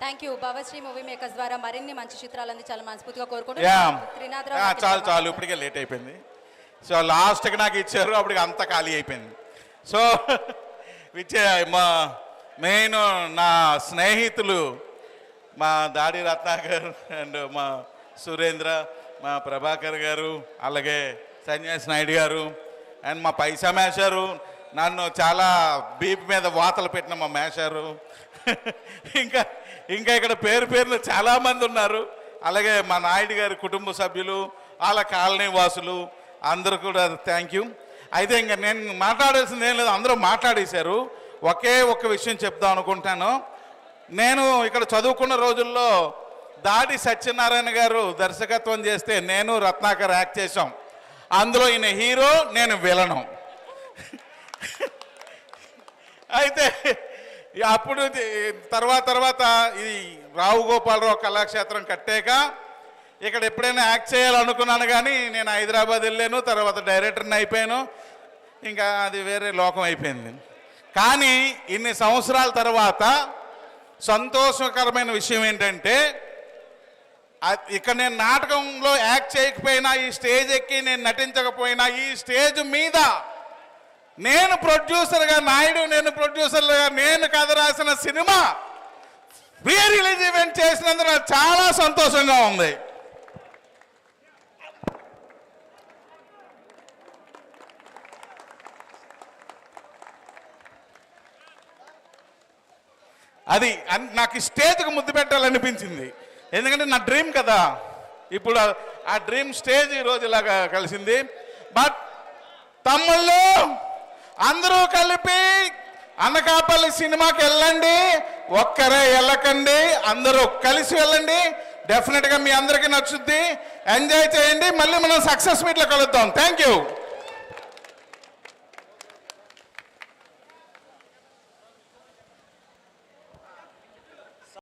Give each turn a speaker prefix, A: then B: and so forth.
A: Thank you. Bhavasri movie makers ద్వారా మరిన్ని మంచి చిత్రాలు అందించాలని మనస్ఫూర్తిగా కోరుకుంటున్నాను.
B: చాలు ఇప్పటికే లేట్ అయిపోయింది. సో లాస్ట్కి నాకు ఇచ్చారు, అప్పటికి అంత ఖాళీ అయిపోయింది. సో మా మెయిన్ నా స్నేహితులు మా దాడి రత్నాకర్ అండ్ మా సురేంద్ర, మా ప్రభాకర్ గారు, అలాగే సన్యాసి నాయుడు గారు అండ్ మా పైసా మేషారు, నన్ను చాలా బీప్ మీద వాతలు పెట్టిన మా మేషారు, ఇంకా ఇంకా ఇక్కడ పేరును చాలామంది ఉన్నారు. అలాగే మా నాయుడు గారి కుటుంబ సభ్యులు, వాళ్ళ కాలనీ వాసులు అందరూ కూడా థ్యాంక్ యూ. అయితే ఇంకా నేను మాట్లాడాల్సింది ఏం లేదు, అందరూ మాట్లాడేశారు. ఒకే ఒక్క విషయం చెప్దాం అనుకుంటాను. నేను ఇక్కడ చదువుకున్న రోజుల్లో దాడి సత్యనారాయణ గారు దర్శకత్వం చేస్తే నేను రత్నాకర్ యాక్ట్ చేశాం. అందులో ఈయన హీరో, నేను విలను. అయితే అప్పుడు తర్వాత ఈ రావు గోపాలరావు కళాక్షేత్రం కట్టాక ఇక్కడ ఎప్పుడైనా యాక్ట్ చేయాలనుకున్నాను, కానీ నేను హైదరాబాద్ వెళ్ళాను, తర్వాత డైరెక్టర్ని అయిపోయాను, ఇంకా అది వేరే లోకం అయిపోయింది. కానీ ఇన్ని సంవత్సరాల తర్వాత సంతోషకరమైన విషయం ఏంటంటే, ఇక్కడ నేను నాటకంలో యాక్ట్ చేయకపోయినా, ఈ స్టేజ్ ఎక్కి నేను నటించకపోయినా, ఈ స్టేజ్ మీద నేను ప్రొడ్యూసర్గా, నాయుడు నేను ప్రొడ్యూసర్గా నేను కథ రాసిన సినిమా ప్రీ రిలీజ్ ఈవెంట్ చేసినందుకు నాకు చాలా సంతోషంగా ఉంది. అది నాకు స్టేజ్కి ముద్దు పెట్టాలనిపించింది, ఎందుకంటే నా డ్రీమ్ కదా. ఇప్పుడు ఆ డ్రీమ్ స్టేజ్ ఈరోజు ఇలాగా కలిసింది. బట్ తమ్ముళ్ళు అందరూ కలిపి అనకాపల్లి సినిమాకి వెళ్ళండి, ఒక్కరే వెళ్ళకండి, అందరూ కలిసి వెళ్ళండి. డెఫినెట్గా మీ అందరికీ నచ్చుద్ది, ఎంజాయ్ చేయండి. మళ్ళీ మనం సక్సెస్ మీట్లో కలుద్దాం. Thank you.